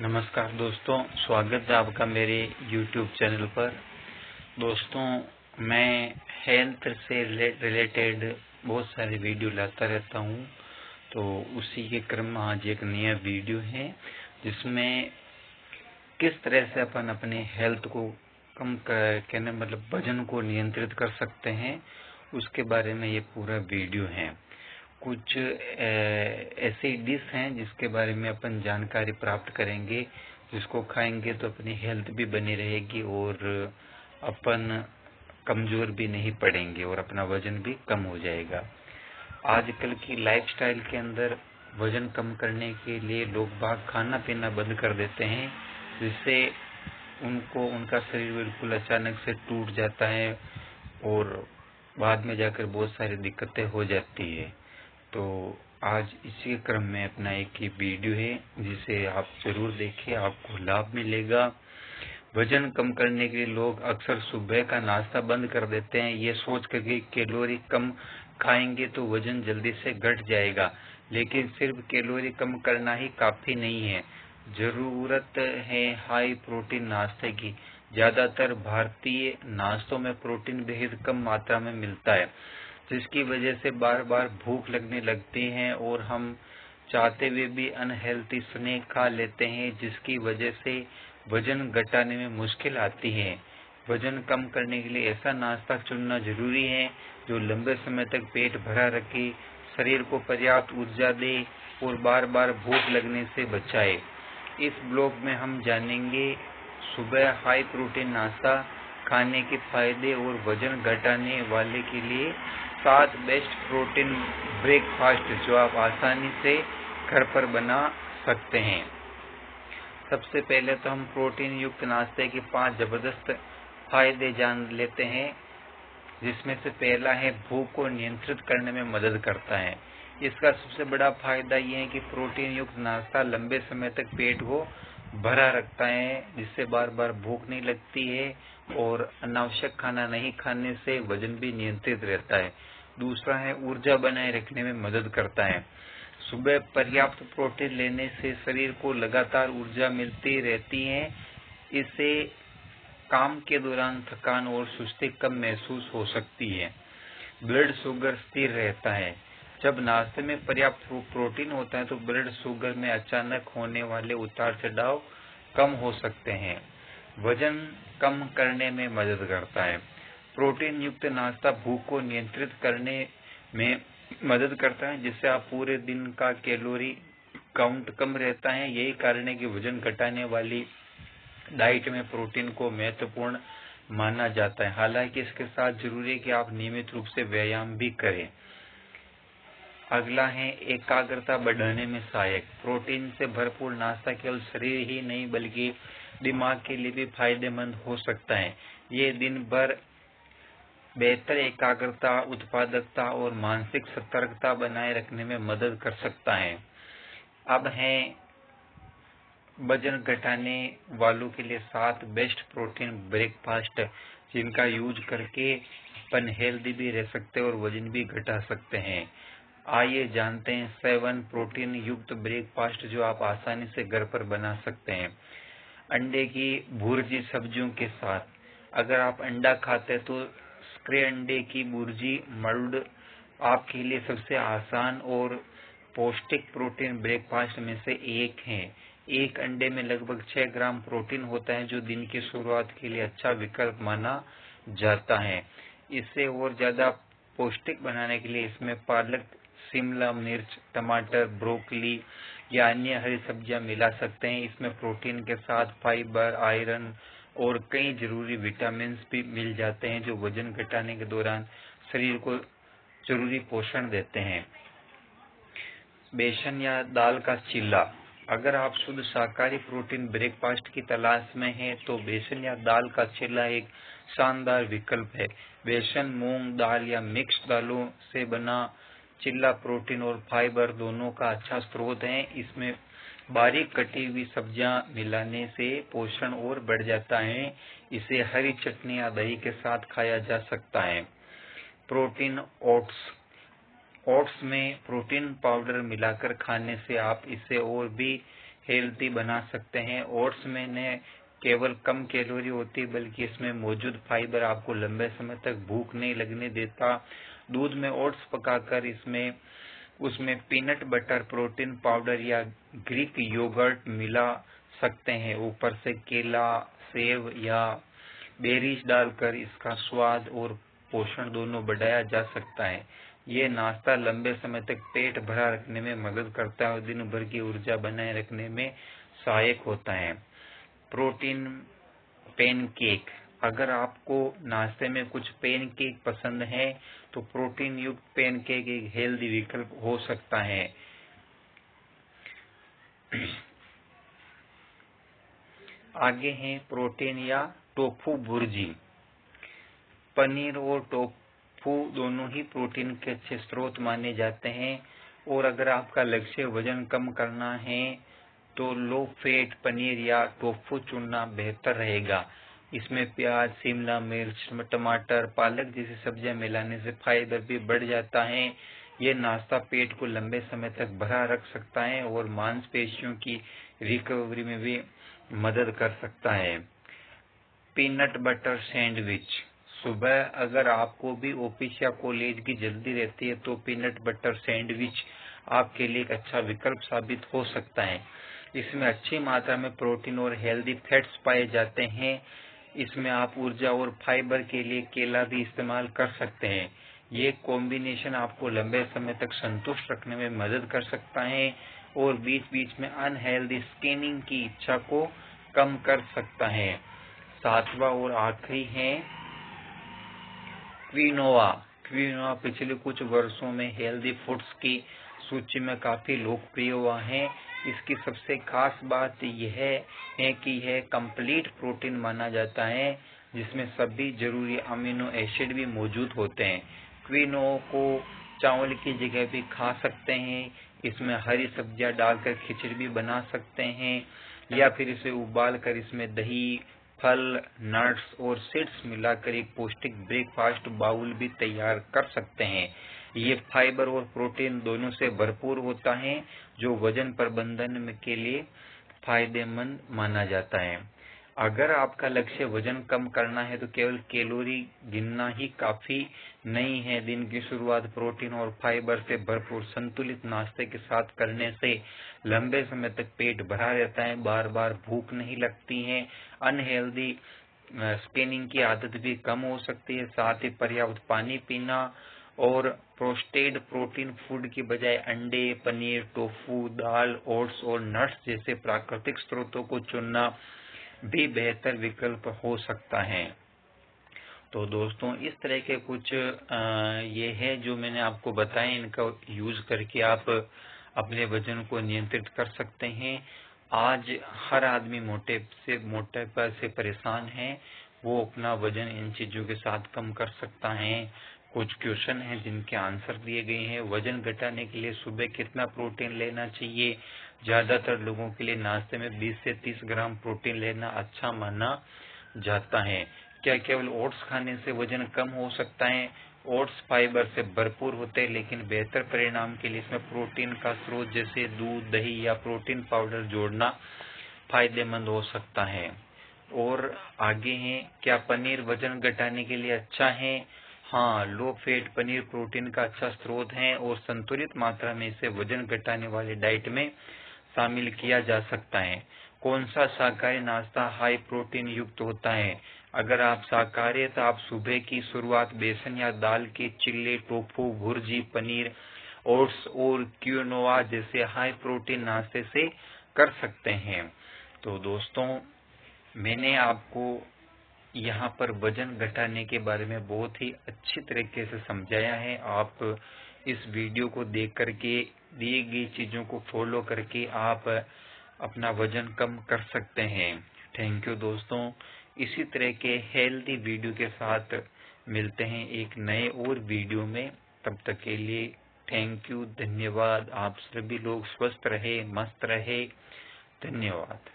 नमस्कार दोस्तों, स्वागत है आपका मेरे YouTube चैनल पर। दोस्तों, मैं हेल्थ से रिलेटेड बहुत सारे वीडियो लाता रहता हूं, तो उसी के क्रम में आज एक नया वीडियो है जिसमें किस तरह से अपन अपने हेल्थ को कम कहने मतलब वजन को नियंत्रित कर सकते हैं, उसके बारे में ये पूरा वीडियो है। कुछ ऐसी डिश हैं जिसके बारे में अपन जानकारी प्राप्त करेंगे, जिसको खाएंगे तो अपनी हेल्थ भी बनी रहेगी और अपन कमजोर भी नहीं पड़ेंगे और अपना वजन भी कम हो जाएगा। आजकल की लाइफस्टाइल के अंदर वजन कम करने के लिए लोग बाग खाना पीना बंद कर देते हैं, जिससे उनको उनका शरीर बिल्कुल अचानक से टूट जाता है और बाद में जाकर बहुत सारी दिक्कतें हो जाती है। तो आज इसी क्रम में अपना एक वीडियो है जिसे आप जरूर देखिए, आपको लाभ मिलेगा। वजन कम करने के लिए लोग अक्सर सुबह का नाश्ता बंद कर देते हैं, ये सोच कर कि कैलोरी कम खाएंगे तो वजन जल्दी से घट जाएगा, लेकिन सिर्फ कैलोरी कम करना ही काफी नहीं है। जरूरत है हाई प्रोटीन नाश्ते की। ज्यादातर भारतीय नाश्तों में प्रोटीन बेहद कम मात्रा में मिलता है, जिसकी वजह से बार बार भूख लगने लगती है और हम चाहते हुए भी अनहेल्थी स्नैक खा लेते हैं, जिसकी वजह से वजन घटाने में मुश्किल आती है। वजन कम करने के लिए ऐसा नाश्ता चुनना जरूरी है जो लंबे समय तक पेट भरा रखे, शरीर को पर्याप्त ऊर्जा दे और बार बार भूख लगने से बचाए। इस ब्लॉग में हम जानेंगे सुबह हाई प्रोटीन नाश्ता खाने के फायदे और वजन घटाने वाले के लिए 7 बेस्ट प्रोटीन ब्रेकफास्ट जो आप आसानी से घर पर बना सकते हैं। सबसे पहले तो हम प्रोटीन युक्त नाश्ते के 5 जबरदस्त फायदे जान लेते हैं, जिसमें से पहला है भूख को नियंत्रित करने में मदद करता है। इसका सबसे बड़ा फायदा यह है कि प्रोटीन युक्त नाश्ता लंबे समय तक पेट को भरा रखता है, जिससे बार बार भूख नहीं लगती है और अनावश्यक खाना नहीं खाने से वजन भी नियंत्रित रहता है। दूसरा है ऊर्जा बनाए रखने में मदद करता है। सुबह पर्याप्त प्रोटीन लेने से शरीर को लगातार ऊर्जा मिलती रहती है, इससे काम के दौरान थकान और सुस्ती कम महसूस हो सकती है। ब्लड शुगर स्थिर रहता है। जब नाश्ते में पर्याप्त प्रोटीन होता है तो ब्लड शुगर में अचानक होने वाले उतार चढ़ाव कम हो सकते हैं। वजन कम करने में मदद करता है। प्रोटीन युक्त नाश्ता भूख को नियंत्रित करने में मदद करता है, जिससे आप पूरे दिन का कैलोरी काउंट कम रहता है। यही कारण है कि वजन घटाने वाली डाइट में प्रोटीन को महत्वपूर्ण माना जाता है। हालांकि इसके साथ जरूरी है कि आप नियमित रूप से व्यायाम भी करें। अगला है एकाग्रता बढ़ाने में सहायक। प्रोटीन से भरपूर नाश्ता केवल शरीर ही नहीं बल्कि दिमाग के लिए भी फायदेमंद हो सकता है। ये दिन भर बेहतर एकाग्रता, उत्पादकता और मानसिक सतर्कता बनाए रखने में मदद कर सकता है। अब है वजन घटाने वालों के लिए 7 बेस्ट प्रोटीन ब्रेकफास्ट, जिनका यूज करके अपन हेल्दी भी रह सकते हैं और वजन भी घटा सकते हैं। आइए जानते हैं 7 प्रोटीन युक्त ब्रेकफास्ट जो आप आसानी से घर पर बना सकते हैं। अंडे की भुर्जी सब्जियों के साथ। अगर आप अंडा खाते हैं तो स्क्रे अंडे की भुर्जी मल्ड आपके लिए सबसे आसान और पौष्टिक प्रोटीन ब्रेकफास्ट में से एक है। एक अंडे में लगभग 6 ग्राम प्रोटीन होता है, जो दिन की शुरुआत के लिए अच्छा विकल्प माना जाता है। इसे और ज्यादा पौष्टिक बनाने के लिए इसमें पालक, शिमला मिर्च, टमाटर, ब्रोकली या अन्य हरी सब्जियां मिला सकते हैं। इसमें प्रोटीन के साथ फाइबर, आयरन और कई जरूरी विटामिन भी मिल जाते हैं, जो वजन घटाने के दौरान शरीर को जरूरी पोषण देते हैं। बेसन या दाल का चिल्ला। अगर आप शुद्ध शाकाहारी प्रोटीन ब्रेकफास्ट की तलाश में हैं तो बेसन या दाल का चिल्ला एक शानदार विकल्प है। बेसन, मूंग दाल या मिक्स दालों से बना चिल्ला प्रोटीन और फाइबर दोनों का अच्छा स्रोत है। इसमें बारीक कटी हुई सब्जियां मिलाने से पोषण और बढ़ जाता है। इसे हरी चटनी या दही के साथ खाया जा सकता है। Protein oats. ओट्स में प्रोटीन पाउडर मिलाकर खाने से आप इसे और भी हेल्दी बना सकते हैं। ओट्स में न केवल कम कैलोरी होती है बल्कि इसमें मौजूद फाइबर आपको लंबे समय तक भूख नहीं लगने देता। दूध में ओट्स पकाकर उसमें पीनट बटर, प्रोटीन पाउडर या ग्रीक योगर्ट मिला सकते हैं। ऊपर से केला, सेब या बेरीज डालकर इसका स्वाद और पोषण दोनों बढ़ाया जा सकता है। ये नाश्ता लंबे समय तक पेट भरा रखने में मदद करता है और दिन भर की ऊर्जा बनाए रखने में सहायक होता है। प्रोटीन पैनकेक, अगर आपको नाश्ते में कुछ पैनकेक पसंद है तो प्रोटीन युक्त पैनकेक एक हेल्दी विकल्प हो सकता है। आगे है प्रोटीन या टोफू भुर्जी। पनीर और टोफू दोनों ही प्रोटीन के अच्छे स्रोत माने जाते हैं और अगर आपका लक्ष्य वजन कम करना है तो लो फैट पनीर या टोफू चुनना बेहतर रहेगा। इसमें प्याज, शिमला मिर्च, टमाटर, पालक जैसी सब्जियां मिलाने से फाइबर भी बढ़ जाता है। ये नाश्ता पेट को लंबे समय तक भरा रख सकता है और मांसपेशियों की रिकवरी में भी मदद कर सकता है। पीनट बटर सैंडविच, सुबह अगर आपको भी ऑफिस या कॉलेज की जल्दी रहती है तो पीनट बटर सैंडविच आपके लिए एक अच्छा विकल्प साबित हो सकता है। इसमें अच्छी मात्रा में प्रोटीन और हेल्दी फैट्स पाए जाते हैं। इसमें आप ऊर्जा और फाइबर के लिए केला भी इस्तेमाल कर सकते हैं। ये कॉम्बिनेशन आपको लंबे समय तक संतुष्ट रखने में मदद कर सकता है और बीच बीच में अनहेल्दी स्कैनिंग की इच्छा को कम कर सकता है। सातवां और आखिरी है क्विनोआ। क्विनोआ पिछले कुछ वर्षों में हेल्दी फूड्स की सूची में काफी लोकप्रिय हुआ है। इसकी सबसे खास बात यह है कि यह कंप्लीट प्रोटीन माना जाता है जिसमें सभी जरूरी अमीनो एसिड भी मौजूद होते हैं। क्विनोआ को चावल की जगह भी खा सकते हैं। इसमें हरी सब्जियां डालकर खिचड़ी भी बना सकते हैं या फिर इसे उबालकर इसमें दही, फल, नट्स और सीड्स मिलाकर एक पौष्टिक ब्रेकफास्ट बाउल भी तैयार कर सकते हैं। ये फाइबर और प्रोटीन दोनों से भरपूर होता है जो वजन प्रबंधन के लिए फायदेमंद माना जाता है। अगर आपका लक्ष्य वजन कम करना है तो केवल कैलोरी गिनना ही काफी नहीं है। दिन की शुरुआत प्रोटीन और फाइबर से भरपूर संतुलित नाश्ते के साथ करने से लंबे समय तक पेट भरा रहता है, बार बार भूख नहीं लगती है, अनहेल्दी स्कैनिंग की आदत भी कम हो सकती है। साथ ही पर्याप्त पानी पीना और प्रोसेस्ड प्रोटीन फूड की बजाय अंडे, पनीर, टोफू, दाल, ओट्स और नट्स जैसे प्राकृतिक स्रोतों को चुनना भी बेहतर विकल्प हो सकता है। तो दोस्तों, इस तरह के कुछ ये है जो मैंने आपको बताया, इनका यूज करके आप अपने वजन को नियंत्रित कर सकते हैं। आज हर आदमी मोटापा से परेशान है, वो अपना वजन इन चीजों के साथ कम कर सकता है। कुछ क्वेश्चन हैं जिनके आंसर दिए गए हैं। वजन घटाने के लिए सुबह कितना प्रोटीन लेना चाहिए? ज्यादातर लोगों के लिए नाश्ते में 20 से 30 ग्राम प्रोटीन लेना अच्छा माना जाता है। क्या केवल ओट्स खाने से वजन कम हो सकता है? ओट्स फाइबर से भरपूर होते हैं लेकिन बेहतर परिणाम के लिए इसमें प्रोटीन का स्रोत जैसे दूध, दही या प्रोटीन पाउडर जोड़ना फायदेमंद हो सकता है। और आगे है, क्या पनीर वजन घटाने के लिए अच्छा है? हाँ, लो फैट पनीर प्रोटीन का अच्छा स्रोत है और संतुलित मात्रा में इसे वजन घटाने वाली डाइट में शामिल किया जा सकता है। कौन सा शाकाहारी नाश्ता हाई प्रोटीन युक्त होता है? अगर आप शाकाहारी हैं तो आप सुबह की शुरुआत बेसन या दाल के चिल्ले, टोफू, भुर्जी, पनीर, ओट्स और क्विनोआ जैसे हाई प्रोटीन नाश्ते से कर सकते हैं। तो दोस्तों, मैंने आपको यहाँ पर वजन घटाने के बारे में बहुत ही अच्छी तरीके से समझाया है। आप इस वीडियो को देख करके दी गई चीजों को फॉलो करके आप अपना वजन कम कर सकते हैं। थैंक यू दोस्तों। इसी तरह के हेल्दी वीडियो के साथ मिलते हैं एक नए और वीडियो में। तब तक के लिए थैंक यू, धन्यवाद। आप सभी लोग स्वस्थ रहे, मस्त रहे। धन्यवाद।